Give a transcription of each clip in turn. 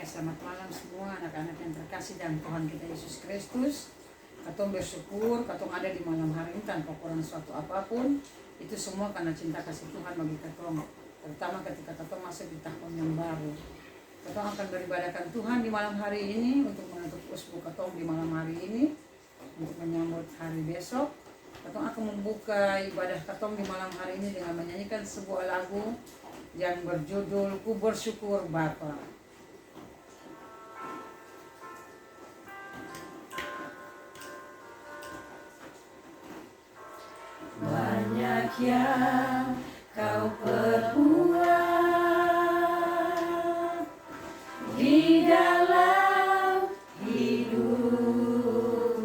selamat malam semua anak-anak yang terkasih dalam Tuhan kita Yesus Kristus. Katong bersyukur, katong ada di malam hari ini tanpa kurang suatu apapun. Itu semua karena cinta kasih Tuhan bagi katong. Terutama ketika katong masuk di tahun yang baru. Katong akan beribadahkan Tuhan di malam hari ini untuk menutup usbu katong di malam hari ini. Untuk menyambut hari besok. Katong akan membuka ibadah katong di malam hari ini dengan menyanyikan sebuah lagu yang berjudul Ku Bersyukur Bapa. Banyak yang kau perbuat di dalam hidup,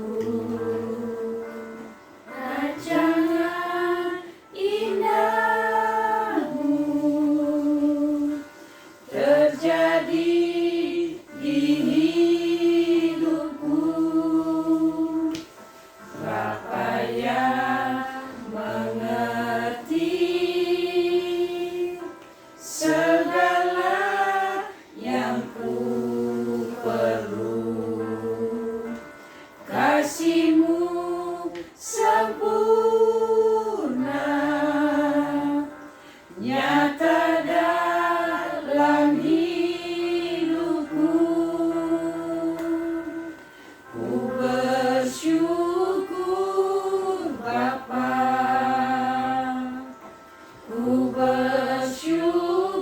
rancangan indahmu terjadi di hidupku. Bapa yang mengerti segala yang ku perlu, kasih-Mu sempurna nyata dalam hidupku. Ku bersyukur Bapa, ku bersyukur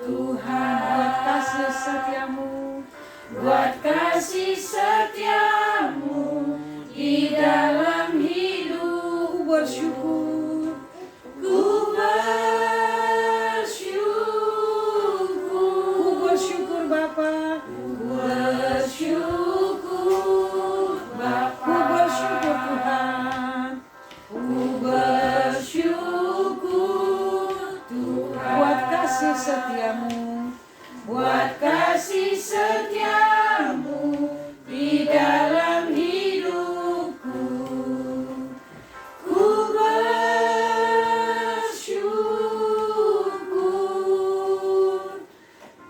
Tuhan buat kasih setiamu di dalam hidup. Ku bersyukur, ku bersyukur Bapa, ku bersyukur Bapa, ku bersyukur Tuhan, ku bersyukur Tuhan buat kasih setiamu, buat kasih setiamu di dalam hidupku. Ku bersyukur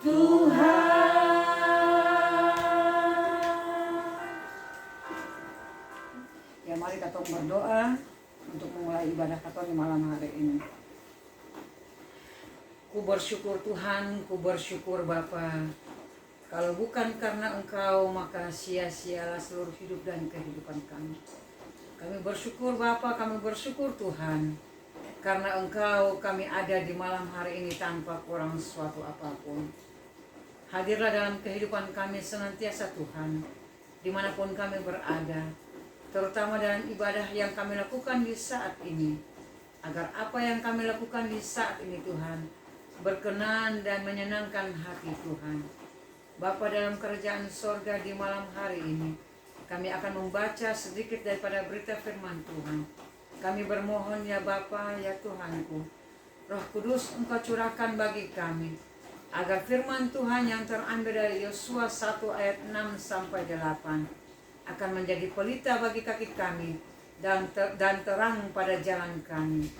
Tuhan. Ya, mari kita berdoa untuk memulai ibadah kita di malam hari ini. Ku bersyukur Tuhan, ku bersyukur Bapa. Kalau bukan karena Engkau, maka sia-sialah seluruh hidup dan kehidupan kami. Kami bersyukur Bapa, kami bersyukur Tuhan. Karena Engkau kami ada di malam hari ini tanpa kurang suatu apapun. Hadirlah dalam kehidupan kami senantiasa Tuhan, dimanapun kami berada. Terutama dalam ibadah yang kami lakukan di saat ini. Agar apa yang kami lakukan di saat ini Tuhan, berkenan dan menyenangkan hati Tuhan. Bapa dalam kerajaan sorga di malam hari ini, kami akan membaca sedikit daripada berita firman Tuhan. Kami bermohon ya Bapa, ya Tuhanku, Roh Kudus Engkau curahkan bagi kami, agar firman Tuhan yang terambil dari Yosua 1 ayat 6 sampai 8 akan menjadi pelita bagi kaki kami dan terang pada jalan kami.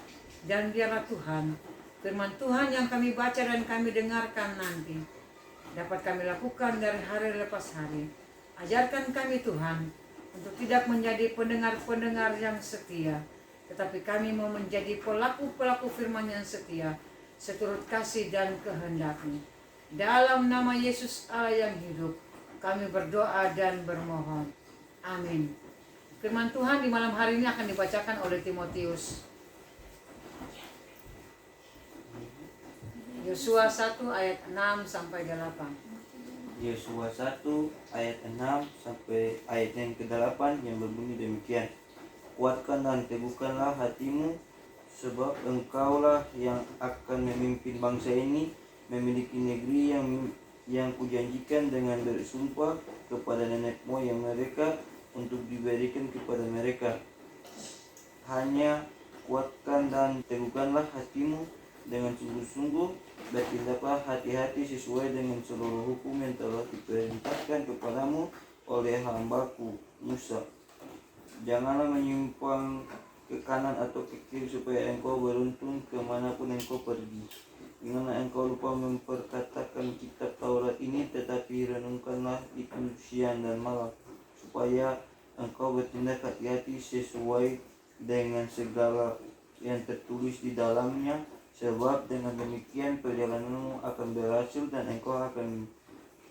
Dan biarlah Tuhan, firman Tuhan yang kami baca dan kami dengarkan nanti dapat kami lakukan dari hari lepas hari. Ajarkan kami Tuhan untuk tidak menjadi pendengar-pendengar yang setia, tetapi kami mau menjadi pelaku-pelaku firman yang setia, seturut kasih dan kehendak-Mu. Dalam nama Yesus Allah yang hidup, kami berdoa dan bermohon. Amin. Firman Tuhan di malam hari ini akan dibacakan oleh Timotius. Yosua 1 ayat 6 sampai 8. Yosua 1 ayat 6 sampai ayat yang ke-8 yang berbunyi demikian. Kuatkan dan teguhkanlah hatimu, sebab engkaulah yang akan memimpin bangsa ini memiliki negeri yang kujanjikan dengan bersumpah kepada nenek moyang mereka untuk diberikan kepada mereka. Hanya kuatkan dan teguhkanlah hatimu dengan sungguh-sungguh, bertindaklah hati-hati sesuai dengan seluruh hukum yang telah diperintahkan kepadamu oleh hambaku Musa. Janganlah menyimpang ke kanan atau ke kiri supaya engkau beruntung kemanapun engkau pergi. Janganlah engkau lupa memperkatakan kitab Taurat ini tetapi renungkanlah itu siang dan malam, supaya engkau bertindak hati-hati sesuai dengan segala yang tertulis di dalamnya, sebab dengan demikian perjalananmu akan berhasil dan engkau akan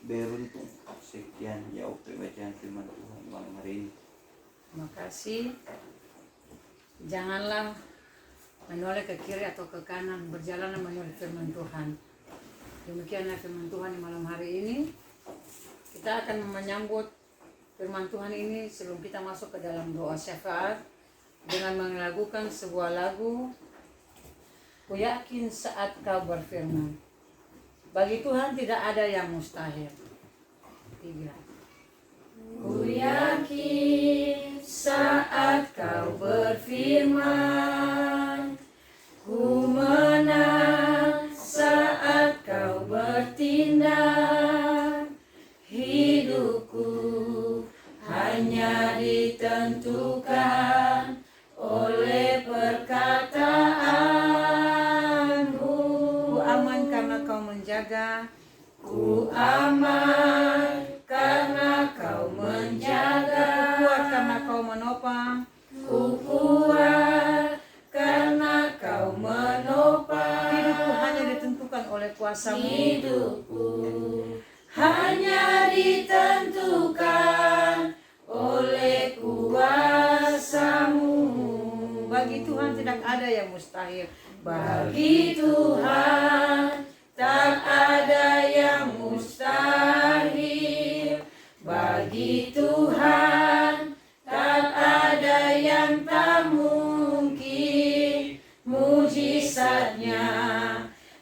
beruntung. Sekian jauh pembacaan firman Tuhan malam hari ini. Terima kasih. Janganlah menoleh ke kiri atau ke kanan, berjalanlah menurut firman Tuhan. Demikianlah firman Tuhan di malam hari ini. Kita akan menyambut firman Tuhan ini sebelum kita masuk ke dalam doa syafaat dengan melakukan sebuah lagu, Ku yakin saat kau berfirman. Bagi Tuhan tidak ada yang mustahil. 3. Ku yakin saat kau berfirman, ku menang saat kau bertindak. Hidupku hanya ditentukan oleh perkataanmu. Ku aman karena kau menjaga. Ku aman karena kau menjaga. Ku kuat karena kau menopang. Ku kuat karena kau menopang. Hidupku hanya ditentukan oleh kuasa-Mu. Hidupku hanya ditentukan oleh kuasa-Mu. Bagi Tuhan tidak ada yang mustahil. Bagi Tuhan tak ada yang mustahil. Bagi Tuhan tak ada yang tak mungkin. Mujizatnya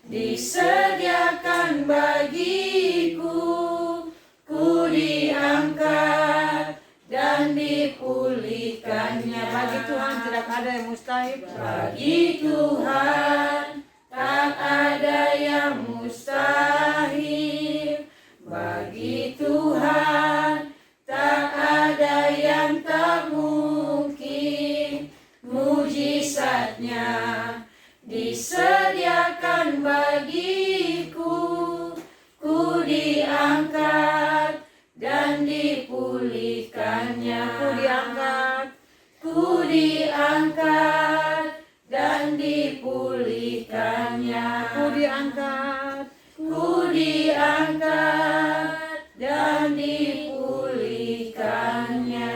disediakan bagiku. Ku diangkat dan dipulihkannya. Bagi Tuhan tidak ada yang mustahil. Bagi Tuhan tak ada yang mustahil. Bagi Tuhan tak ada yang tak mungkin. Mujizatnya disediakan bagiku. Ku diangkat dan dipulihkannya. Ku diangkat, ku diangkat dan dipulihkannya. Ku diangkat, ku diangkat dan dipulihkannya.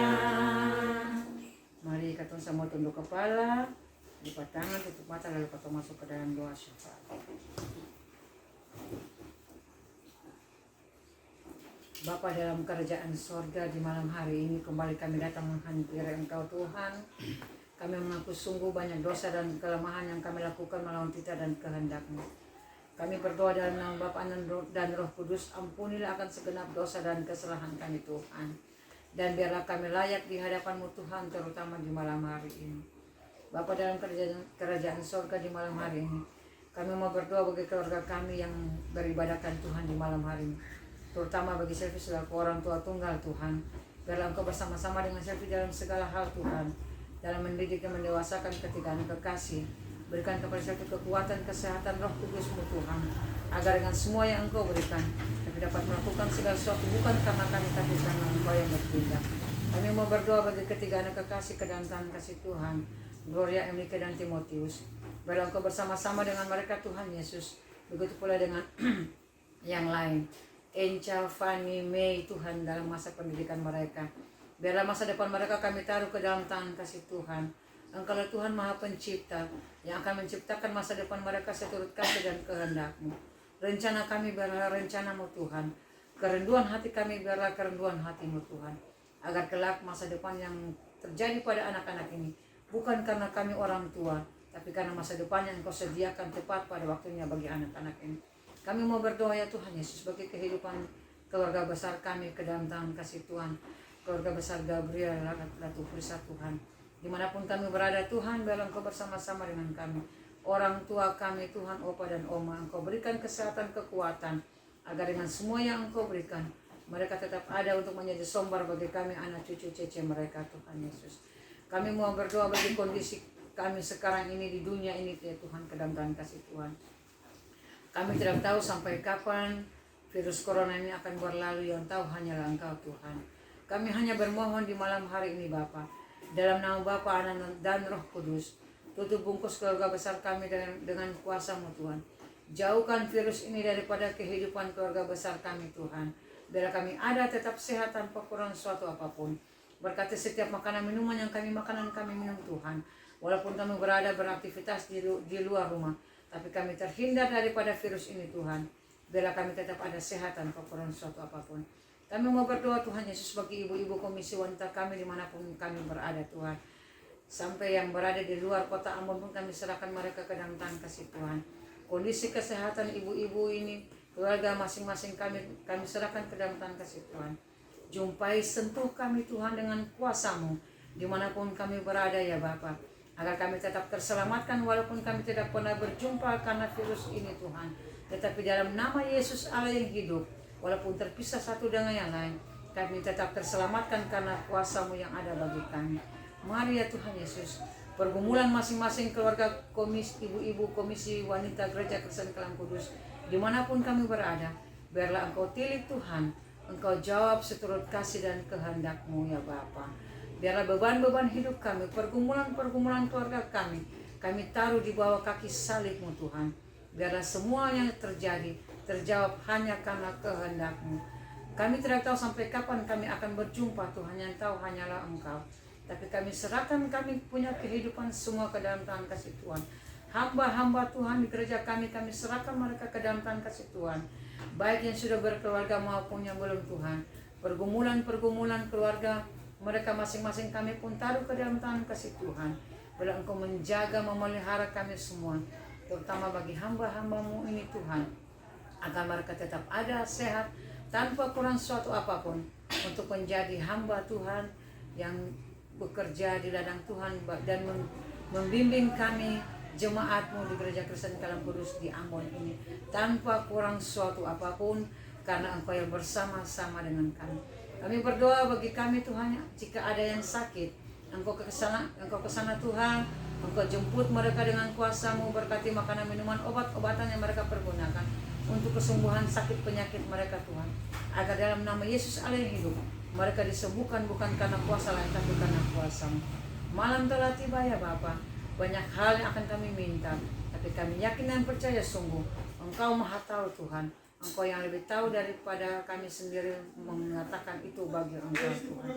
Mari kita sama tunduk kepala, lipat tangan, tutup mata, lalu kita masuk ke dalam doa syafaat. Bapa dalam kerajaan sorga, di malam hari ini kembali kami datang menghampiri Engkau Tuhan. Kami mengaku sungguh banyak dosa dan kelemahan yang kami lakukan melawan titah dan kehendak-Mu. Kami berdoa dalam nama Bapa dan Roh Kudus, ampunilah akan segenap dosa dan kesalahan kami Tuhan. Dan biarlah kami layak di hadapan-Mu Tuhan, terutama di malam hari ini. Bapa dalam kerajaan sorga, di malam hari ini kami mau berdoa bagi keluarga kami yang beribadahkan Tuhan di malam hari ini, terutama bagi Selvi selaku orang tua tunggal Tuhan. Biarlah Engkau bersama-sama dengan Selvi dalam segala hal Tuhan, dalam mendidik dan mendewasakan ketiga anak kekasih. Berikan kepada Selvi kekuatan, kesehatan, Roh Kudus-Mu Tuhan, agar dengan semua yang Engkau berikan kami dapat melakukan segala sesuatu bukan karena kami, tapi karena Engkau yang bertindak. Kami mau berdoa bagi ketiga anak kekasih ke dalam tangan kasih Tuhan, Gloria, Emilika, dan Timotius. Biarlah Engkau bersama-sama dengan mereka Tuhan Yesus. Begitu pula dengan yang lain, Enca, Fanny, Mei Tuhan, dalam masa pendidikan mereka. Biarlah masa depan mereka kami taruh ke dalam tangan kasih Tuhan. Engkau Tuhan Maha Pencipta yang akan menciptakan masa depan mereka seturut kasih dan kehendak-Mu. Rencana kami biarlah rencana-Mu Tuhan. Kerenduan hati kami biarlah kerenduan hati-Mu Tuhan. Agar kelak masa depan yang terjadi pada anak-anak ini bukan karena kami orang tua, tapi karena masa depan yang Engkau sediakan tepat pada waktunya bagi anak-anak ini. Kami mau berdoa ya Tuhan Yesus bagi kehidupan keluarga besar kami ke dalam tangan kasih Tuhan. Keluarga besar Gabriel, Ratu Prisa Tuhan. Dimanapun kami berada Tuhan, biarlah Engkau bersama-sama dengan kami. Orang tua kami Tuhan, opa dan oma, Engkau berikan kesehatan, kekuatan, agar dengan semua yang Engkau berikan, mereka tetap ada untuk menjadi sumber bagi kami, anak cucu cece mereka Tuhan Yesus. Kami mau berdoa bagi kondisi kami sekarang ini di dunia ini ya Tuhan, ke dalam tangan kasih Tuhan. Kami tidak tahu sampai kapan virus corona ini akan berlalu, yang tahu hanyalah Engkau Tuhan. Kami hanya bermohon di malam hari ini Bapa, dalam nama Bapa, Anak dan Roh Kudus, tutup bungkus keluarga besar kami dengan kuasa-Mu Tuhan. Jauhkan virus ini daripada kehidupan keluarga besar kami Tuhan. Biar kami ada tetap sehat tanpa kurang suatu apapun. Berkati setiap makanan minuman yang kami minum Tuhan. Walaupun kami berada beraktivitas di luar rumah, tapi kami terhindar daripada virus ini Tuhan. Biar kami tetap ada sehat tanpa kurang suatu apapun. Kami mau berdoa Tuhan Yesus bagi ibu-ibu komisi wanita kami dimanapun kami berada Tuhan. Sampai yang berada di luar kota Ambon pun kami serahkan mereka ke dalam tangan kasih Tuhan. Kondisi kesehatan ibu-ibu ini, keluarga masing-masing kami serahkan ke dalam tangan kasih Tuhan. Jumpai, sentuh kami Tuhan dengan kuasa-Mu dimanapun kami berada ya Bapa, agar kami tetap terselamatkan walaupun kami tidak pernah berjumpa karena virus ini Tuhan. Tetapi dalam nama Yesus Allah yang hidup, walaupun terpisah satu dengan yang lain, kami tetap terselamatkan karena kuasa-Mu yang ada bagi kami. Mari ya Tuhan Yesus, pergumulan masing-masing keluarga ibu-ibu komisi wanita Gereja Kristen Kalam Kudus, dimanapun kami berada, biarlah Engkau tilik Tuhan, Engkau jawab seturut kasih dan kehendak-Mu ya Bapa. Biarlah beban-beban hidup kami, pergumulan-pergumulan keluarga kami taruh di bawah kaki salib-Mu Tuhan. Biarlah semua yang terjadi terjawab hanya karena kehendak-Mu. Kami tidak tahu sampai kapan kami akan berjumpa Tuhan, yang tahu hanyalah Engkau. Tapi kami serahkan kami punya kehidupan semua ke dalam tangan kasih Tuhan. Hamba-hamba Tuhan di gereja kami serahkan mereka ke dalam tangan kasih Tuhan. Baik yang sudah berkeluarga maupun yang belum Tuhan. Pergumulan-pergumulan keluarga mereka masing-masing kami pun taruh ke dalam tangan kasih Tuhan. Bila Engkau menjaga, memelihara kami semua, terutama bagi hamba-hamba-Mu ini Tuhan, agar mereka tetap ada, sehat, tanpa kurang suatu apapun, untuk menjadi hamba Tuhan yang bekerja di ladang Tuhan dan membimbing kami jemaat-Mu di Gereja Kristen Kalam Kudus di Ambon ini tanpa kurang suatu apapun, karena Engkau yang bersama-sama dengan kami. Kami berdoa bagi kami Tuhan, jika ada yang sakit, Engkau ke sana Tuhan, Engkau jemput mereka dengan kuasa-Mu, berkati makanan, minuman, obat-obatan yang mereka pergunakan untuk kesembuhan sakit penyakit mereka Tuhan, agar dalam nama Yesus Allah yang hidup, mereka disembuhkan bukan karena kuasa lain, tapi karena kuasa-Mu. Malam telah tiba ya Bapa, banyak hal yang akan kami minta, tapi kami yakin dan percaya sungguh Engkau Maha Tahu Tuhan. Engkau yang lebih tahu daripada kami sendiri mengatakan itu bagi Engkau Tuhan.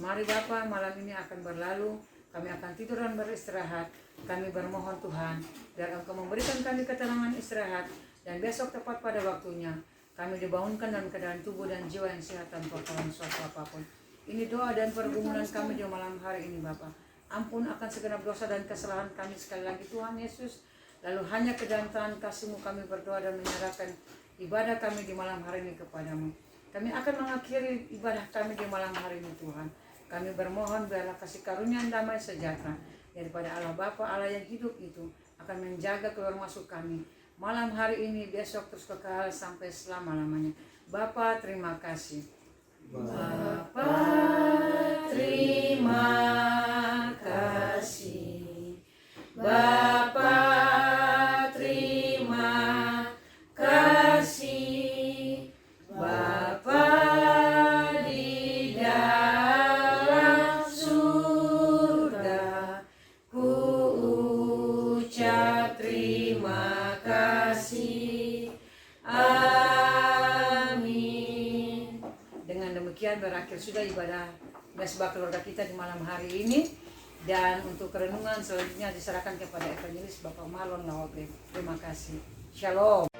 Mari Bapa, malam ini akan berlalu, kami akan tidur dan beristirahat. Kami bermohon Tuhan, biar Engkau memberikan kami ketenangan istirahat, dan besok tepat pada waktunya kami dibangunkan dalam keadaan tubuh dan jiwa yang sehat tanpa kurang suatu apapun. Ini doa dan pergumulan kami di malam hari ini Bapa. Ampun akan segenap dosa dan kesalahan kami sekali lagi Tuhan Yesus. Lalu hanya ke dalam tangan kasih-Mu kami berdoa dan menyerahkan ibadah kami di malam hari ini kepada-Mu. Kami akan mengakhiri ibadah kami di malam hari ini Tuhan. Kami bermohon biarlah kasih karunia dan damai sejahtera daripada Allah Bapa, Allah yang hidup itu akan menjaga keluar masuk kami malam hari ini, besok, terus kekal sampai selama-lamanya. Bapa, terima kasih. Bapa, terima kasih. Bapa, terima kasih. Bapa di dalam surga, ku ucap terima kasih. Amin. Dengan demikian berakhir sudah ibadah mesbah keluarga kita di malam hari ini. Dan untuk kerenungan selanjutnya diserahkan kepada Evangelis Bapak Marlon Lawabe. Terima kasih. Shalom.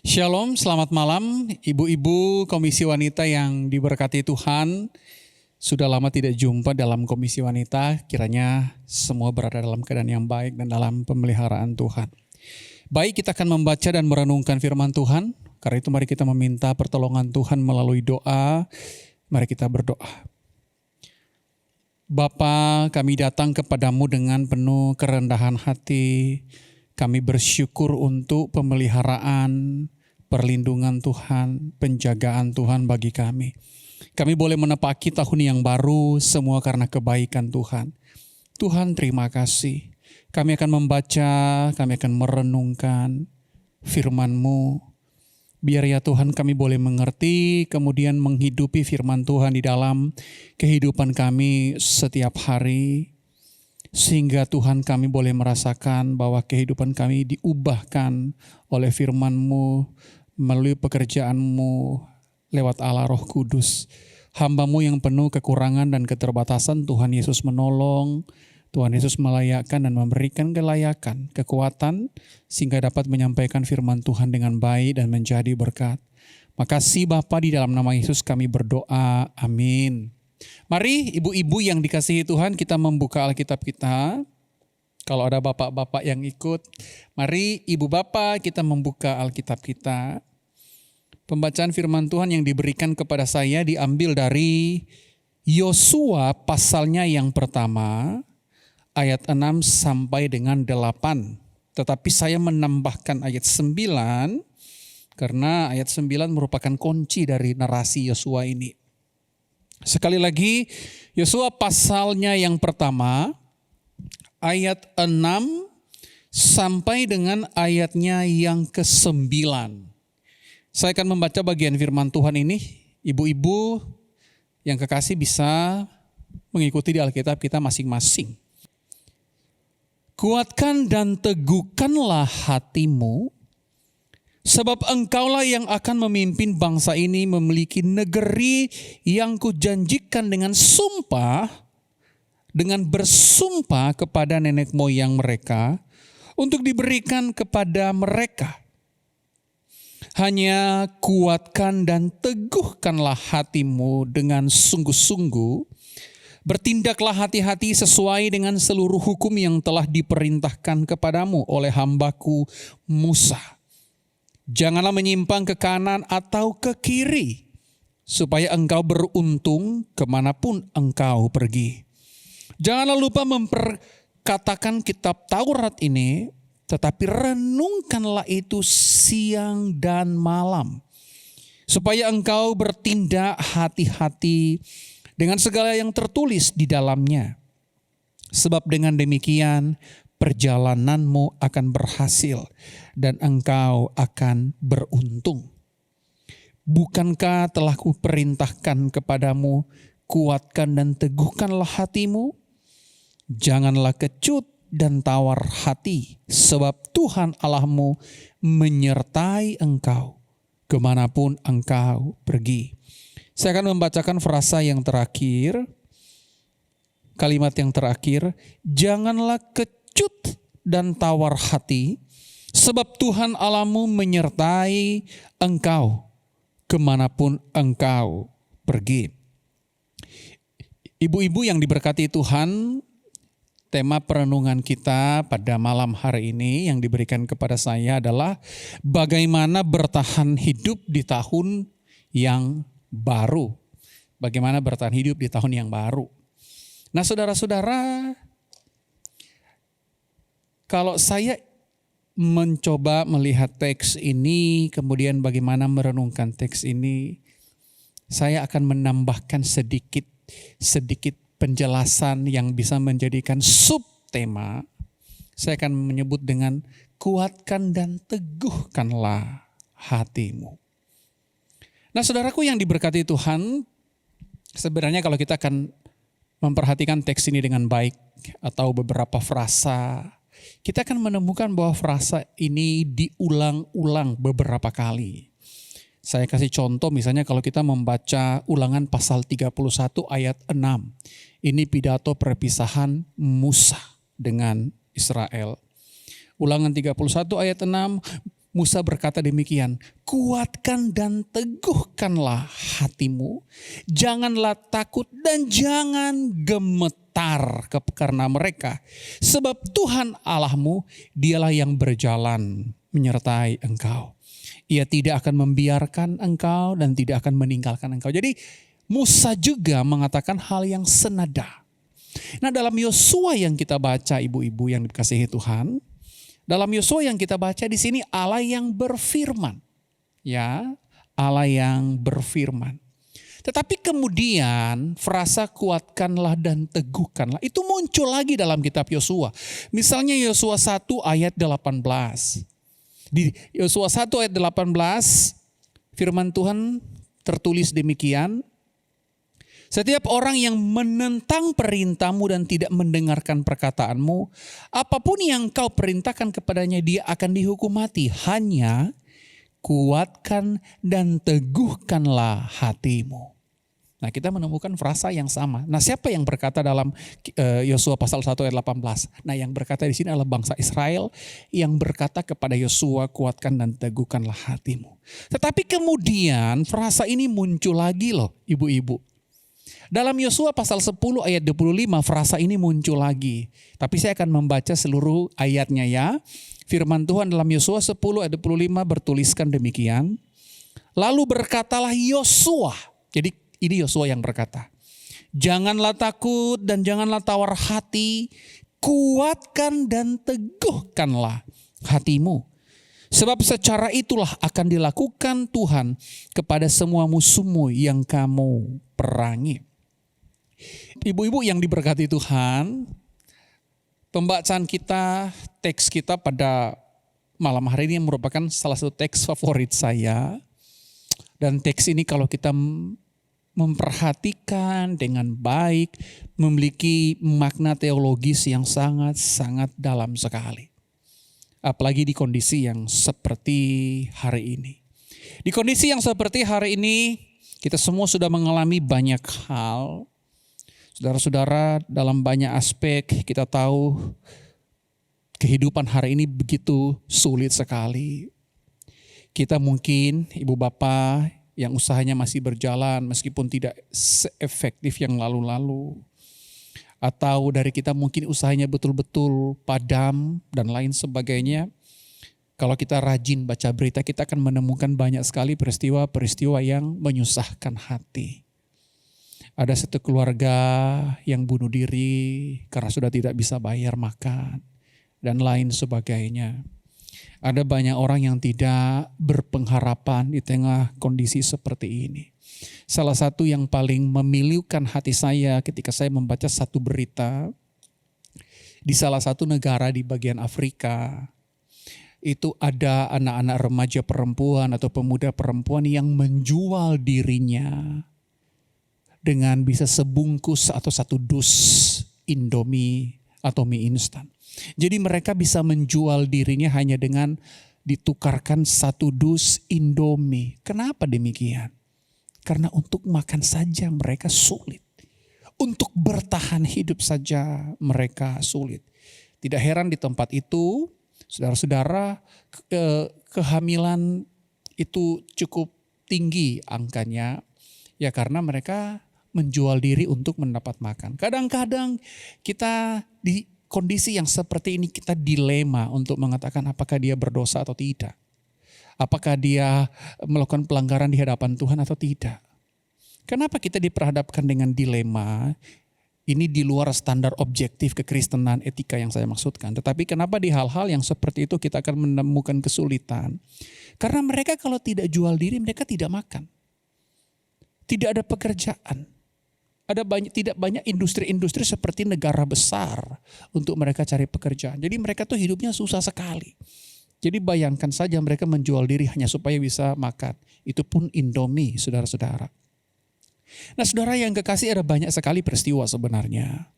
Shalom, selamat malam ibu-ibu komisi wanita yang diberkati Tuhan. Sudah lama tidak jumpa dalam komisi wanita, kiranya semua berada dalam keadaan yang baik dan dalam pemeliharaan Tuhan. Baik, kita akan membaca dan merenungkan firman Tuhan. Karena itu mari kita meminta pertolongan Tuhan melalui doa. Mari kita berdoa. Bapa, kami datang kepadamu dengan penuh kerendahan hati. Kami bersyukur untuk pemeliharaan, perlindungan Tuhan, penjagaan Tuhan bagi kami. Kami boleh menepaki tahun yang baru semua karena kebaikan Tuhan. Tuhan terima kasih. Kami akan membaca, kami akan merenungkan firman-Mu. Biar ya Tuhan kami boleh mengerti, kemudian menghidupi firman Tuhan di dalam kehidupan kami setiap hari. Sehingga Tuhan kami boleh merasakan bahwa kehidupan kami diubahkan oleh firman-Mu, melalui pekerjaan-Mu, lewat Allah Roh Kudus. Hamba-Mu yang penuh kekurangan dan keterbatasan, Tuhan Yesus menolong, Tuhan Yesus melayakkan dan memberikan kelayakan, kekuatan, sehingga dapat menyampaikan firman Tuhan dengan baik dan menjadi berkat. Makasih Bapa, di dalam nama Yesus kami berdoa, amin. Mari ibu-ibu yang dikasihi Tuhan, kita membuka Alkitab kita. Kalau ada bapak-bapak yang ikut, mari ibu bapak kita membuka Alkitab kita. Pembacaan firman Tuhan yang diberikan kepada saya diambil dari Yosua pasalnya yang pertama, ayat 6 sampai dengan 8. Tetapi saya menambahkan ayat 9, karena ayat 9 merupakan kunci dari narasi Yosua ini. Sekali lagi, Yosua pasalnya yang pertama, ayat 6 sampai dengan ayatnya yang ke-9. Saya akan membaca bagian firman Tuhan ini. Ibu-ibu yang kekasih bisa mengikuti di Alkitab kita masing-masing. Kuatkan dan teguhkanlah hatimu, sebab engkaulah yang akan memimpin bangsa ini memiliki negeri yang kujanjikan dengan sumpah, dengan bersumpah kepada nenek moyang mereka, untuk diberikan kepada mereka. Hanya kuatkan dan teguhkanlah hatimu dengan sungguh-sungguh. Bertindaklah hati-hati sesuai dengan seluruh hukum yang telah diperintahkan kepadamu oleh hambaku Musa. Janganlah menyimpang ke kanan atau ke kiri, supaya engkau beruntung kemanapun engkau pergi. Janganlah lupa memperkatakan kitab Taurat ini, tetapi renungkanlah itu siang dan malam, supaya engkau bertindak hati-hati dengan segala yang tertulis di dalamnya. Sebab dengan demikian perjalananmu akan berhasil dan engkau akan beruntung. Bukankah telah kuperintahkan kepadamu, kuatkan dan teguhkanlah hatimu? Janganlah kecut dan tawar hati, sebab Tuhan Allahmu menyertai engkau kemanapun engkau pergi. Saya akan membacakan frasa yang terakhir, kalimat yang terakhir. Janganlah kecut dan tawar hati, sebab Tuhan Allahmu menyertai engkau kemanapun engkau pergi. Ibu-ibu yang diberkati Tuhan, tema perenungan kita pada malam hari ini yang diberikan kepada saya adalah bagaimana bertahan hidup di tahun yang baru. Bagaimana bertahan hidup di tahun yang baru. Nah saudara-saudara, kalau saya mencoba melihat teks ini, kemudian bagaimana merenungkan teks ini, saya akan menambahkan sedikit penjelasan yang bisa menjadikan subtema. Saya akan menyebut dengan kuatkan dan teguhkanlah hatimu. Nah saudaraku yang diberkati Tuhan, sebenarnya kalau kita akan memperhatikan teks ini dengan baik atau beberapa frasa, kita akan menemukan bahwa frasa ini diulang-ulang beberapa kali. Saya kasih contoh misalnya kalau kita membaca Ulangan pasal 31 ayat 6. Ini pidato perpisahan Musa dengan Israel. Ulangan 31 ayat 6, Musa berkata demikian, kuatkan dan teguhkanlah hatimu, janganlah takut dan jangan gemetar karena mereka. Sebab Tuhan Allahmu, dialah yang berjalan menyertai engkau. Ia tidak akan membiarkan engkau dan tidak akan meninggalkan engkau. Jadi Musa juga mengatakan hal yang senada. Nah dalam Yosua yang kita baca ibu-ibu yang dikasihi Tuhan, dalam Yosua yang kita baca di sini Allah yang berfirman. Ya, Allah yang berfirman. Tetapi kemudian frasa kuatkanlah dan teguhkanlah itu muncul lagi dalam kitab Yosua. Misalnya Yosua 1 ayat 18. Di Yosua 1 ayat 18 firman Tuhan tertulis demikian. Setiap orang yang menentang perintahmu dan tidak mendengarkan perkataanmu, apapun yang kau perintahkan kepadanya dia akan dihukum mati. Hanya kuatkan dan teguhkanlah hatimu. Nah, kita menemukan frasa yang sama. Nah, siapa yang berkata dalam Yosua pasal 1 ayat 18? Nah, yang berkata di sini adalah bangsa Israel yang berkata kepada Yosua, kuatkan dan teguhkanlah hatimu. Tetapi kemudian frasa ini muncul lagi loh, ibu-ibu. Dalam Yosua pasal 10 ayat 25 frasa ini muncul lagi. Tapi saya akan membaca seluruh ayatnya ya. Firman Tuhan dalam Yosua 10 ayat 25 bertuliskan demikian. Lalu berkatalah Yosua. Jadi ini Yosua yang berkata. Janganlah takut dan janganlah tawar hati. Kuatkan dan teguhkanlah hatimu. Sebab secara itulah akan dilakukan Tuhan kepada semua musuhmu yang kamu perangi. Ibu-ibu yang diberkati Tuhan, pembacaan kita, teks kita pada malam hari ini merupakan salah satu teks favorit saya. Dan teks ini kalau kita memperhatikan dengan baik, memiliki makna teologis yang sangat-sangat dalam sekali. Apalagi di kondisi yang seperti hari ini. Di kondisi yang seperti hari ini, kita semua sudah mengalami banyak hal. Saudara-saudara, dalam banyak aspek kita tahu kehidupan hari ini begitu sulit sekali. Kita mungkin ibu bapak yang usahanya masih berjalan meskipun tidak seefektif yang lalu-lalu. Atau dari kita mungkin usahanya betul-betul padam dan lain sebagainya. Kalau kita rajin baca berita kita akan menemukan banyak sekali peristiwa-peristiwa yang menyusahkan hati. Ada satu keluarga yang bunuh diri karena sudah tidak bisa bayar makan dan lain sebagainya. Ada banyak orang yang tidak berpengharapan di tengah kondisi seperti ini. Salah satu yang paling memilukan hati saya ketika saya membaca satu berita di salah satu negara di bagian Afrika. Itu ada anak-anak remaja perempuan atau pemuda perempuan yang menjual dirinya dengan bisa sebungkus atau satu dus Indomie atau mie instan. Jadi mereka bisa menjual dirinya hanya dengan ditukarkan satu dus Indomie. Kenapa demikian? Karena untuk makan saja mereka sulit. Untuk bertahan hidup saja mereka sulit. Tidak heran di tempat itu, saudara-saudara, kehamilan itu cukup tinggi angkanya. Ya karena mereka menjual diri untuk mendapat makan. Kadang-kadang kita di kondisi yang seperti ini kita dilema untuk mengatakan apakah dia berdosa atau tidak. Apakah dia melakukan pelanggaran di hadapan Tuhan atau tidak. Kenapa kita diperhadapkan dengan dilema? Ini di luar standar objektif kekristenan etika yang saya maksudkan. Tetapi kenapa di hal-hal yang seperti itu kita akan menemukan kesulitan? Karena mereka kalau tidak jual diri mereka tidak makan. Tidak ada pekerjaan. Tidak banyak industri-industri seperti negara besar untuk mereka cari pekerjaan. Jadi mereka tuh hidupnya susah sekali. Jadi bayangkan saja mereka menjual diri hanya supaya bisa makan. Itu pun Indomie, saudara-saudara. Nah saudara yang kekasih, ada banyak sekali peristiwa sebenarnya.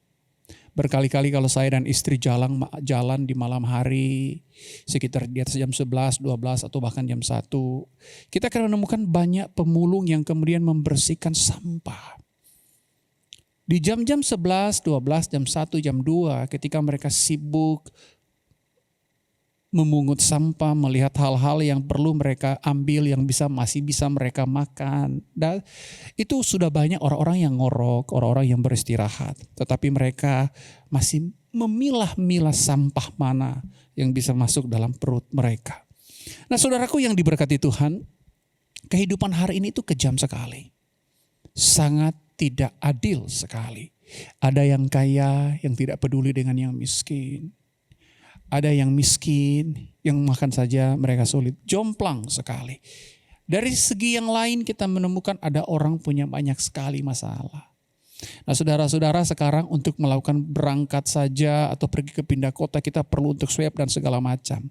Berkali-kali kalau saya dan istri jalan di malam hari, sekitar di atas jam 11, 12 atau bahkan jam 1. Kita akan menemukan banyak pemulung yang kemudian membersihkan sampah. Di jam-jam 11, 12, jam 1, jam 2 ketika mereka sibuk memungut sampah, melihat hal-hal yang perlu mereka ambil, yang masih bisa mereka makan. Dan itu sudah banyak orang-orang yang ngorok, orang-orang yang beristirahat. Tetapi mereka masih memilah-milah sampah mana yang bisa masuk dalam perut mereka. Nah saudaraku yang diberkati Tuhan, kehidupan hari ini itu kejam sekali. Sangat tidak adil sekali. Ada yang kaya yang tidak peduli dengan yang miskin. Ada yang miskin yang makan saja mereka sulit. Jomplang sekali. Dari segi yang lain kita menemukan ada orang punya banyak sekali masalah. Nah saudara-saudara, sekarang untuk melakukan berangkat saja atau pergi ke pindah kota kita perlu untuk swab dan segala macam.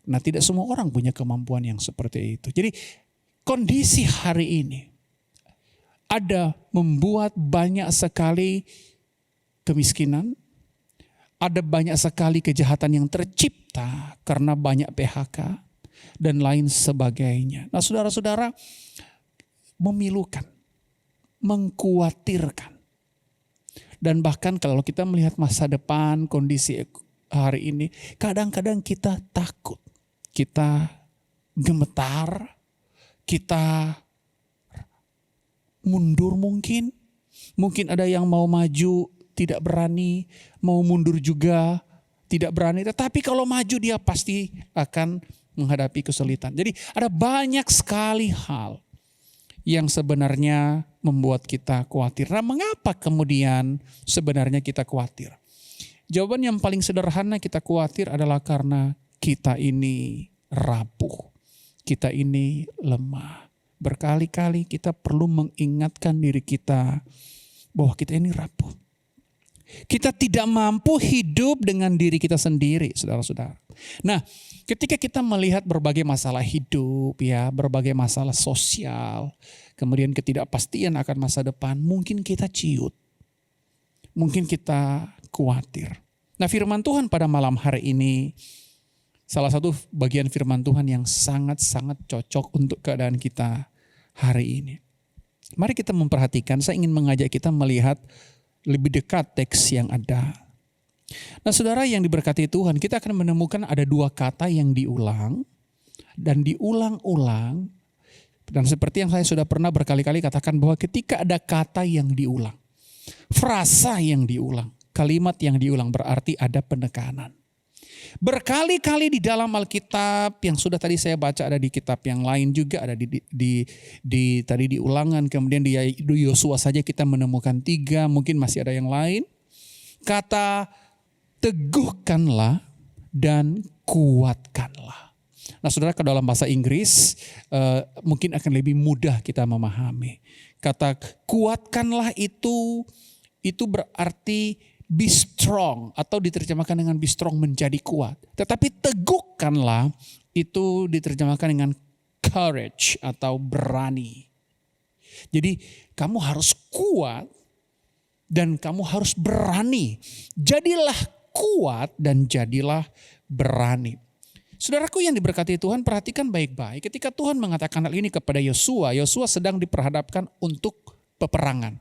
Nah tidak semua orang punya kemampuan yang seperti itu. Jadi kondisi hari ini ada membuat banyak sekali kemiskinan, ada banyak sekali kejahatan yang tercipta karena banyak PHK dan lain sebagainya. Nah saudara-saudara, memilukan, mengkhawatirkan. Dan bahkan kalau kita melihat masa depan, kondisi hari ini, kadang-kadang kita takut, kita gemetar, kita mundur mungkin. Mungkin ada yang mau maju tidak berani, mau mundur juga tidak berani. Tetapi kalau maju dia pasti akan menghadapi kesulitan. Jadi ada banyak sekali hal yang sebenarnya membuat kita khawatir. Nah, mengapa kemudian sebenarnya kita khawatir? Jawaban yang paling sederhana kita khawatir adalah karena kita ini rapuh. Kita ini lemah. Berkali-kali kita perlu mengingatkan diri kita bahwa kita ini rapuh. Kita tidak mampu hidup dengan diri kita sendiri, saudara-saudara. Nah, ketika kita melihat berbagai masalah hidup, ya, berbagai masalah sosial, kemudian ketidakpastian akan masa depan, mungkin kita ciut, mungkin kita khawatir. Nah, firman Tuhan pada malam hari ini, salah satu bagian firman Tuhan yang sangat-sangat cocok untuk keadaan kita hari ini. Mari kita memperhatikan, saya ingin mengajak kita melihat lebih dekat teks yang ada. Nah saudara yang diberkati Tuhan, kita akan menemukan ada dua kata yang diulang dan diulang-ulang. Dan seperti yang saya sudah pernah berkali-kali katakan bahwa ketika ada kata yang diulang, frasa yang diulang, kalimat yang diulang berarti ada penekanan. Berkali-kali di dalam Alkitab yang sudah tadi saya baca, ada di kitab yang lain juga, ada tadi di Ulangan, kemudian di Yosua saja kita menemukan 3, mungkin masih ada yang lain. Kata teguhkanlah dan kuatkanlah. Nah saudara, ke dalam bahasa Inggris mungkin akan lebih mudah kita memahami. Kata kuatkanlah itu berarti be strong, atau diterjemahkan dengan be strong, menjadi kuat. Tetapi teguhkanlah itu diterjemahkan dengan courage atau berani. Jadi kamu harus kuat dan kamu harus berani. Jadilah kuat dan jadilah berani. Saudaraku yang diberkati Tuhan, perhatikan baik-baik. Ketika Tuhan mengatakan hal ini kepada Yosua, Yosua sedang diperhadapkan untuk peperangan.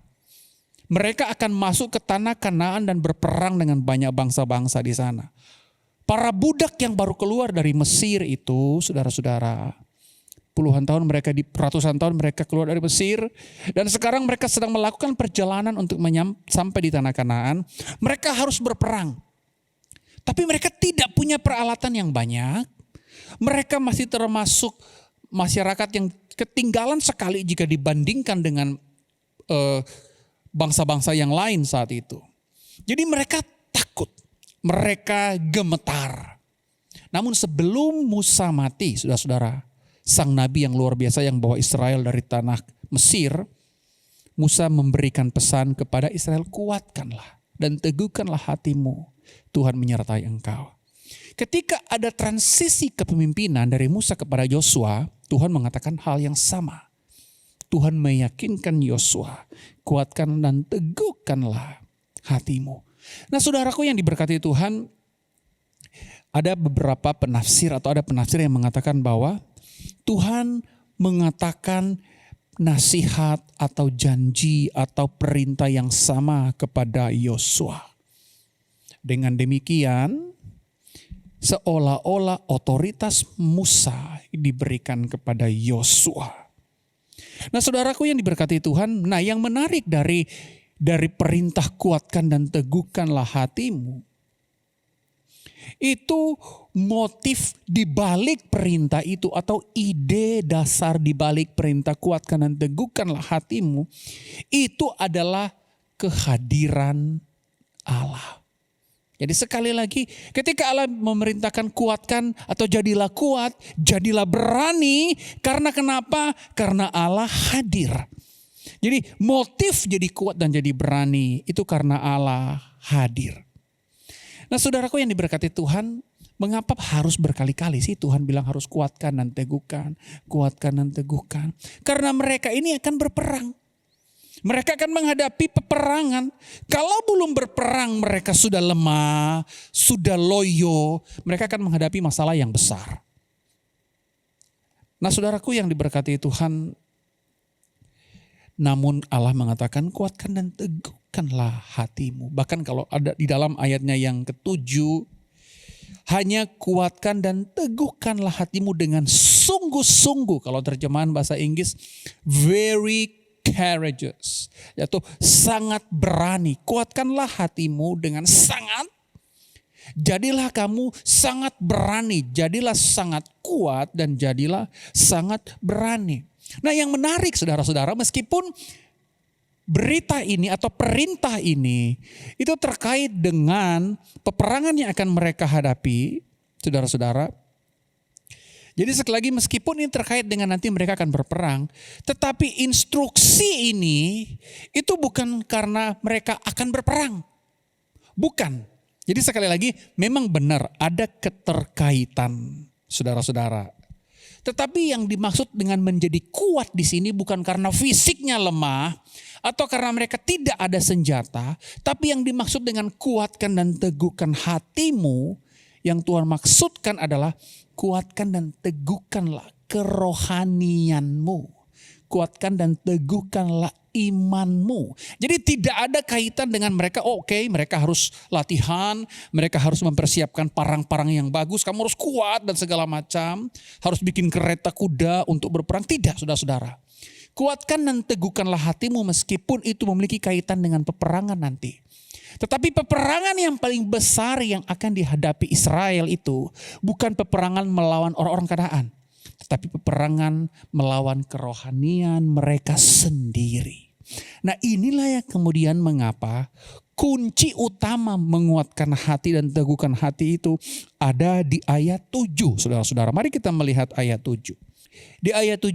Mereka akan masuk ke tanah Kanaan dan berperang dengan banyak bangsa-bangsa di sana. Para budak yang baru keluar dari Mesir itu, saudara-saudara, ratusan tahun mereka keluar dari Mesir, dan sekarang mereka sedang melakukan perjalanan untuk sampai di tanah Kanaan. Mereka harus berperang. Tapi mereka tidak punya peralatan yang banyak. Mereka masih termasuk masyarakat yang ketinggalan sekali jika dibandingkan dengan bangsa-bangsa yang lain saat itu. Jadi mereka takut, mereka gemetar. Namun sebelum Musa mati, saudara-saudara, sang nabi yang luar biasa yang bawa Israel dari tanah Mesir, Musa memberikan pesan kepada Israel, kuatkanlah dan teguhkanlah hatimu, Tuhan menyertai engkau. Ketika ada transisi kepemimpinan dari Musa kepada Yosua, Tuhan mengatakan hal yang sama. Tuhan meyakinkan Yosua, kuatkan dan teguhkanlah hatimu. Nah saudaraku yang diberkati Tuhan, ada beberapa penafsir atau ada penafsir yang mengatakan bahwa Tuhan mengatakan nasihat atau janji atau perintah yang sama kepada Yosua. Dengan demikian, seolah-olah otoritas Musa diberikan kepada Yosua. Nah saudaraku yang diberkati Tuhan, nah yang menarik dari perintah kuatkan dan teguhkanlah hatimu, itu motif dibalik perintah itu atau ide dasar dibalik perintah kuatkan dan teguhkanlah hatimu, itu adalah kehadiran Allah. Jadi sekali lagi ketika Allah memerintahkan kuatkan atau jadilah kuat, jadilah berani. Karena kenapa? Karena Allah hadir. Jadi motif jadi kuat dan jadi berani itu karena Allah hadir. Nah saudaraku yang diberkati Tuhan, mengapa harus berkali-kali sih Tuhan bilang harus kuatkan dan teguhkan, kuatkan dan teguhkan? Karena mereka ini akan berperang. Mereka akan menghadapi peperangan. Kalau belum berperang mereka sudah lemah, sudah loyo. Mereka akan menghadapi masalah yang besar. Nah saudaraku yang diberkati Tuhan. Namun Allah mengatakan kuatkan dan teguhkanlah hatimu. Bahkan kalau ada di dalam ayatnya yang ke-7. Hanya kuatkan dan teguhkanlah hatimu dengan sungguh-sungguh. Kalau terjemahan bahasa Inggris, very courageous, yaitu sangat berani. Kuatkanlah hatimu dengan sangat. Jadilah kamu sangat berani, jadilah sangat kuat dan jadilah sangat berani. Nah yang menarik saudara-saudara, meskipun berita ini atau perintah ini itu terkait dengan peperangan yang akan mereka hadapi, saudara-saudara. Jadi sekali lagi meskipun ini terkait dengan nanti mereka akan berperang, tetapi instruksi ini itu bukan karena mereka akan berperang. Bukan. Jadi sekali lagi memang benar ada keterkaitan saudara-saudara. Tetapi yang dimaksud dengan menjadi kuat di sini bukan karena fisiknya lemah atau karena mereka tidak ada senjata, tapi yang dimaksud dengan kuatkan dan teguhkan hatimu yang Tuhan maksudkan adalah kuatkan dan teguhkanlah kerohanianmu. Kuatkan dan teguhkanlah imanmu. Jadi tidak ada kaitan dengan mereka, mereka harus latihan, mereka harus mempersiapkan parang-parang yang bagus, kamu harus kuat dan segala macam. Harus bikin kereta kuda untuk berperang. Tidak saudara-saudara. Kuatkan dan teguhkanlah hatimu meskipun itu memiliki kaitan dengan peperangan nanti. Tetapi peperangan yang paling besar yang akan dihadapi Israel itu bukan peperangan melawan orang-orang Kanaan, tetapi peperangan melawan kerohanian mereka sendiri. Nah inilah yang kemudian mengapa kunci utama menguatkan hati dan teguhkan hati itu ada di ayat 7. Saudara-saudara, mari kita melihat ayat 7. Di ayat 7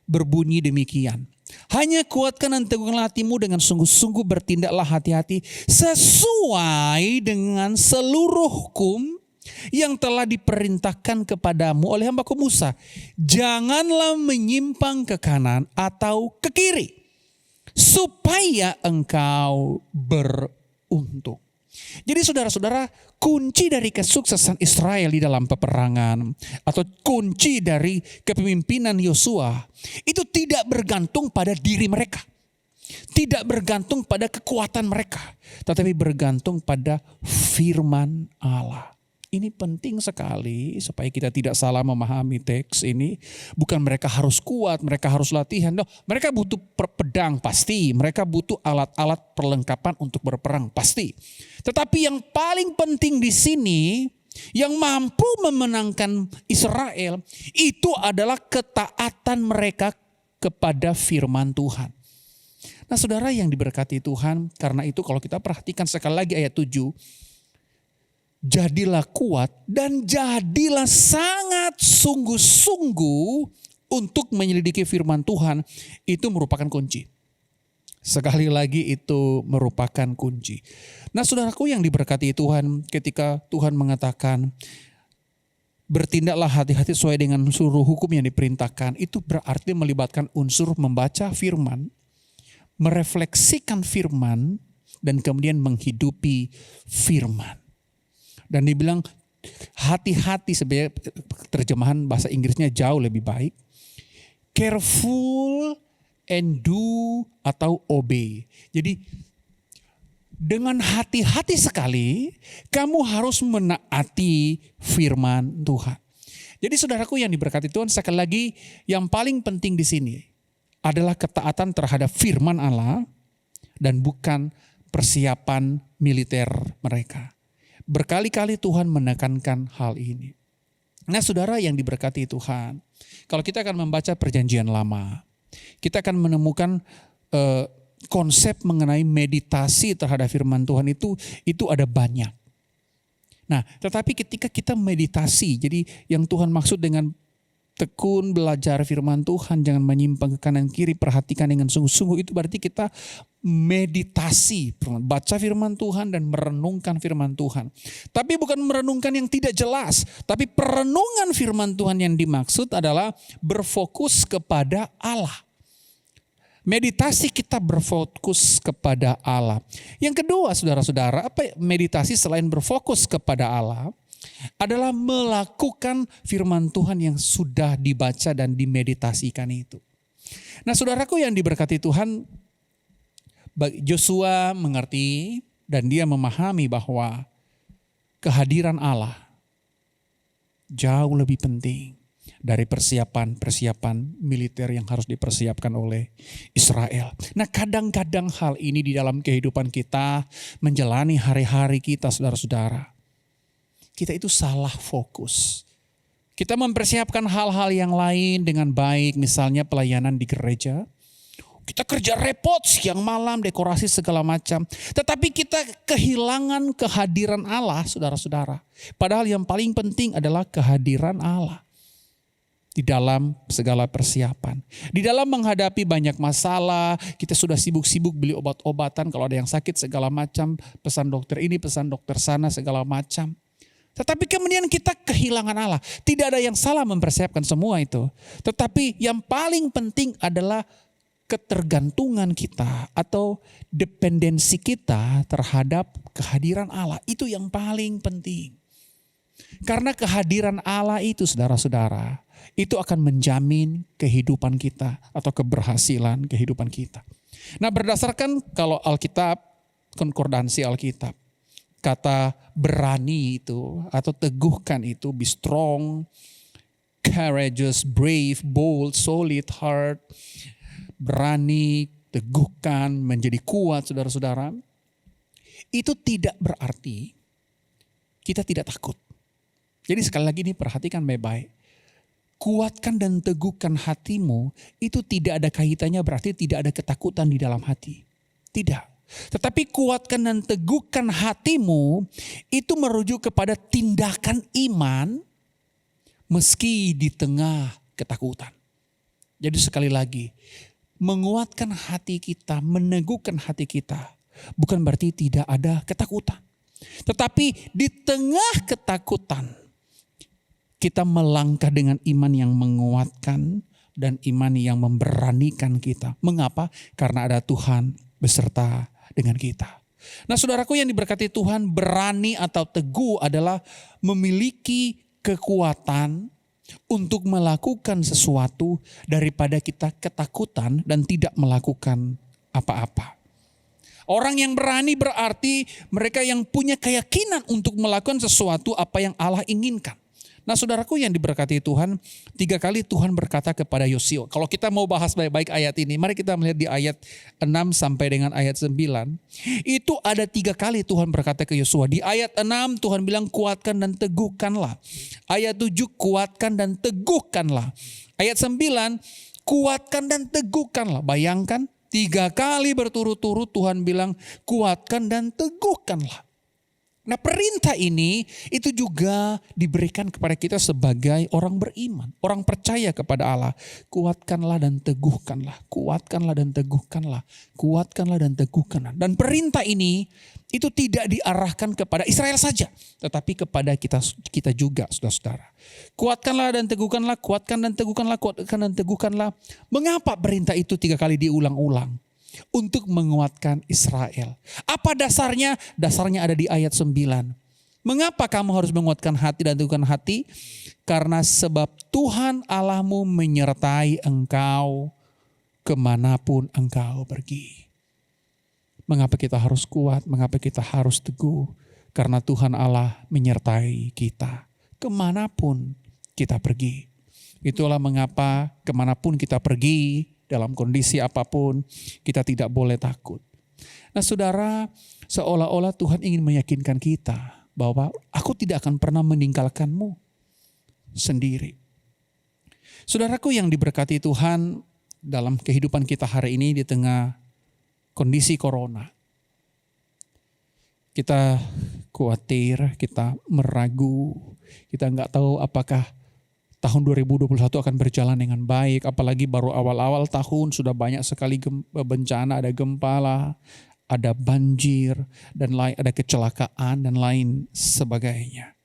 berbunyi demikian. Hanya kuatkan dan teguhkanlah hatimu dengan sungguh-sungguh, bertindaklah hati-hati sesuai dengan seluruh hukum yang telah diperintahkan kepadamu oleh hambaku Musa. Janganlah menyimpang ke kanan atau ke kiri, supaya engkau beruntung. Jadi saudara-saudara, kunci dari kesuksesan Israel di dalam peperangan atau kunci dari kepemimpinan Yosua itu tidak bergantung pada diri mereka. Tidak bergantung pada kekuatan mereka, tetapi bergantung pada firman Allah. Ini penting sekali supaya kita tidak salah memahami teks ini. Bukan mereka harus kuat, mereka harus latihan. No, mereka butuh pedang pasti, mereka butuh alat-alat perlengkapan untuk berperang pasti. Tetapi yang paling penting di sini, yang mampu memenangkan Israel itu adalah ketaatan mereka kepada firman Tuhan. Nah saudara yang diberkati Tuhan, karena itu kalau kita perhatikan sekali lagi ayat 7. Jadilah kuat dan jadilah sangat sungguh-sungguh untuk menyelidiki firman Tuhan. Itu merupakan kunci. Sekali lagi itu merupakan kunci. Nah saudaraku yang diberkati Tuhan, ketika Tuhan mengatakan bertindaklah hati-hati sesuai dengan seluruh hukum yang diperintahkan, itu berarti melibatkan unsur membaca firman, merefleksikan firman, dan kemudian menghidupi firman. Dan dibilang hati-hati, sebenarnya terjemahan bahasa Inggrisnya jauh lebih baik. Careful and do atau obey. Jadi dengan hati-hati sekali kamu harus menaati firman Tuhan. Jadi saudaraku yang diberkati Tuhan, sekali lagi yang paling penting di sini adalah ketaatan terhadap firman Allah dan bukan persiapan militer mereka. Berkali-kali Tuhan menekankan hal ini. Nah saudara yang diberkati Tuhan, kalau kita akan membaca perjanjian lama, kita akan menemukan konsep mengenai meditasi terhadap firman Tuhan itu ada banyak. Nah, tetapi ketika kita meditasi, jadi yang Tuhan maksud dengan tekun belajar firman Tuhan, jangan menyimpang ke kanan kiri, perhatikan dengan sungguh-sungguh, itu berarti kita meditasi, baca firman Tuhan dan merenungkan firman Tuhan. Tapi bukan merenungkan yang tidak jelas, tapi perenungan firman Tuhan yang dimaksud adalah berfokus kepada Allah. Meditasi kita berfokus kepada Allah. Yang kedua, saudara-saudara, apa meditasi selain berfokus kepada Allah adalah melakukan firman Tuhan yang sudah dibaca dan dimeditasikan itu. Nah, saudaraku yang diberkati Tuhan, Yosua mengerti dan dia memahami bahwa kehadiran Allah jauh lebih penting dari persiapan militer yang harus dipersiapkan oleh Israel. Nah, kadang-kadang hal ini di dalam kehidupan kita, menjalani hari-hari kita, saudara-saudara, kita itu salah fokus. Kita mempersiapkan hal-hal yang lain dengan baik, misalnya pelayanan di gereja. Kita kerja repot siang malam, dekorasi segala macam. Tetapi kita kehilangan kehadiran Allah, saudara-saudara. Padahal yang paling penting adalah kehadiran Allah di dalam segala persiapan. Di dalam menghadapi banyak masalah, kita sudah sibuk-sibuk beli obat-obatan. Kalau ada yang sakit segala macam, pesan dokter ini, pesan dokter sana, segala macam. Tetapi kemudian kita kehilangan Allah. Tidak ada yang salah mempersiapkan semua itu. Tetapi yang paling penting adalah ketergantungan kita atau dependensi kita terhadap kehadiran Allah. Itu yang paling penting. Karena kehadiran Allah itu, saudara-saudara, itu akan menjamin kehidupan kita atau keberhasilan kehidupan kita. Nah, berdasarkan kalau Alkitab, konkordansi Alkitab, kata berani itu atau teguhkan itu, be strong, courageous, brave, bold, solid, hard, berani, teguhkan, menjadi kuat, saudara-saudara. Itu tidak berarti kita tidak takut. Jadi sekali lagi ini perhatikan baik-baik. Kuatkan dan teguhkan hatimu, itu tidak ada kaitannya berarti tidak ada ketakutan di dalam hati. Tidak. Tetapi kuatkan dan teguhkan hatimu, itu merujuk kepada tindakan iman meski di tengah ketakutan. Jadi sekali lagi, menguatkan hati kita, meneguhkan hati kita, bukan berarti tidak ada ketakutan. Tetapi di tengah ketakutan, kita melangkah dengan iman yang menguatkan dan iman yang memberanikan kita. Mengapa? Karena ada Tuhan beserta dengan kita. Nah, saudaraku yang diberkati Tuhan, berani atau teguh adalah memiliki kekuatan untuk melakukan sesuatu daripada kita ketakutan dan tidak melakukan apa-apa. Orang yang berani berarti mereka yang punya keyakinan untuk melakukan sesuatu apa yang Allah inginkan. Nah, saudaraku yang diberkati Tuhan, 3 kali Tuhan berkata kepada Yosua. Kalau kita mau bahas baik-baik ayat ini, mari kita melihat di ayat 6 sampai dengan ayat 9. Itu ada 3 kali Tuhan berkata ke Yosua. Di ayat 6 Tuhan bilang kuatkan dan teguhkanlah. Ayat 7 kuatkan dan teguhkanlah. Ayat 9 kuatkan dan teguhkanlah. Bayangkan 3 kali berturut-turut Tuhan bilang kuatkan dan teguhkanlah. Nah, perintah ini itu juga diberikan kepada kita sebagai orang beriman, orang percaya kepada Allah. Kuatkanlah dan teguhkanlah, kuatkanlah dan teguhkanlah, kuatkanlah dan teguhkanlah. Dan perintah ini itu tidak diarahkan kepada Israel saja, tetapi kepada kita juga, saudara-saudara. Kuatkanlah dan teguhkanlah, kuatkan dan teguhkanlah, kuatkan dan teguhkanlah. Mengapa perintah itu 3 kali diulang-ulang? Untuk menguatkan Israel. Apa dasarnya? Dasarnya ada di ayat 9. Mengapa kamu harus menguatkan hati dan teguhkan hati? Karena sebab Tuhan Allahmu menyertai engkau kemanapun engkau pergi. Mengapa kita harus kuat? Mengapa kita harus teguh? Karena Tuhan Allah menyertai kita kemanapun kita pergi. Itulah mengapa kemanapun kita pergi, dalam kondisi apapun, kita tidak boleh takut. Nah, saudara, seolah-olah Tuhan ingin meyakinkan kita bahwa aku tidak akan pernah meninggalkanmu sendiri. Saudaraku yang diberkati Tuhan, dalam kehidupan kita hari ini di tengah kondisi corona, kita khawatir, kita meragu, kita nggak tahu apakah tahun 2021 akan berjalan dengan baik, apalagi baru awal-awal tahun sudah banyak sekali bencana, ada gempa lah, ada banjir, dan lain, ada kecelakaan dan lain sebagainya.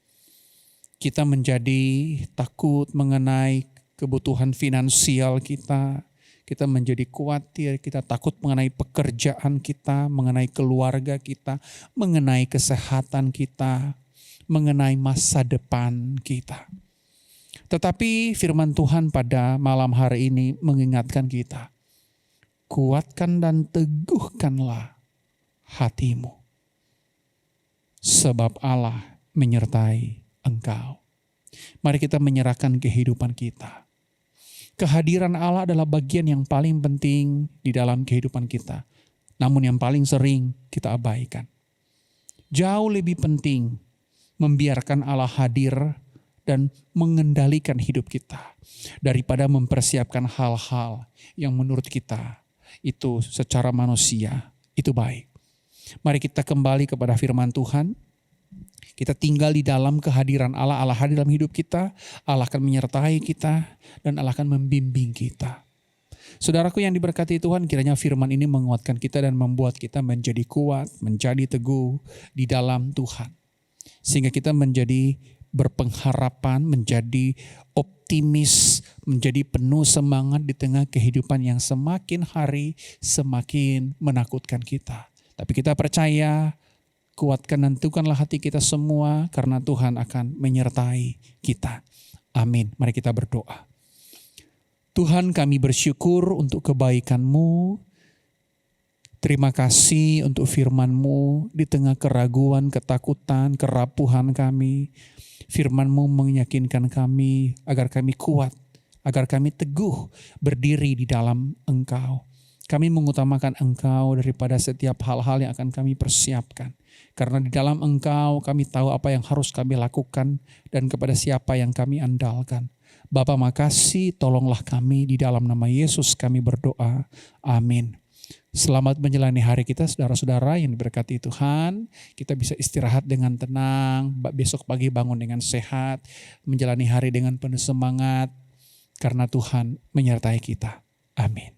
Kita menjadi takut mengenai kebutuhan finansial kita menjadi khawatir, kita takut mengenai pekerjaan kita, mengenai keluarga kita, mengenai kesehatan kita, mengenai masa depan kita. Tetapi firman Tuhan pada malam hari ini mengingatkan kita, kuatkan dan teguhkanlah hatimu, sebab Allah menyertai engkau. Mari kita menyerahkan kehidupan kita. Kehadiran Allah adalah bagian yang paling penting di dalam kehidupan kita. Namun yang paling sering kita abaikan. Jauh lebih penting membiarkan Allah hadir dan mengendalikan hidup kita daripada mempersiapkan hal-hal yang menurut kita itu secara manusia itu baik. Mari kita kembali kepada firman Tuhan. Kita tinggal di dalam kehadiran Allah, Allah hadir dalam hidup kita, Allah akan menyertai kita, dan Allah akan membimbing kita. Saudaraku yang diberkati Tuhan, kiranya firman ini menguatkan kita dan membuat kita menjadi kuat, menjadi teguh di dalam Tuhan. Sehingga kita menjadi berpengharapan, menjadi optimis, menjadi penuh semangat di tengah kehidupan yang semakin hari semakin menakutkan kita. Tapi kita percaya, kuatkan dan teguhkanlah hati kita semua karena Tuhan akan menyertai kita. Amin. Mari kita berdoa. Tuhan, kami bersyukur untuk kebaikan-Mu. Terima kasih untuk firman-Mu di tengah keraguan, ketakutan, kerapuhan kami. Firman-Mu meyakinkan kami agar kami kuat, agar kami teguh berdiri di dalam Engkau. Kami mengutamakan Engkau daripada setiap hal-hal yang akan kami persiapkan. Karena di dalam Engkau kami tahu apa yang harus kami lakukan dan kepada siapa yang kami andalkan. Bapa, makasih, tolonglah kami di dalam nama Yesus kami berdoa. Amin. Selamat menjalani hari kita saudara-saudara yang diberkati Tuhan. Kita bisa istirahat dengan tenang, besok pagi bangun dengan sehat, menjalani hari dengan penuh semangat karena Tuhan menyertai kita. Amin.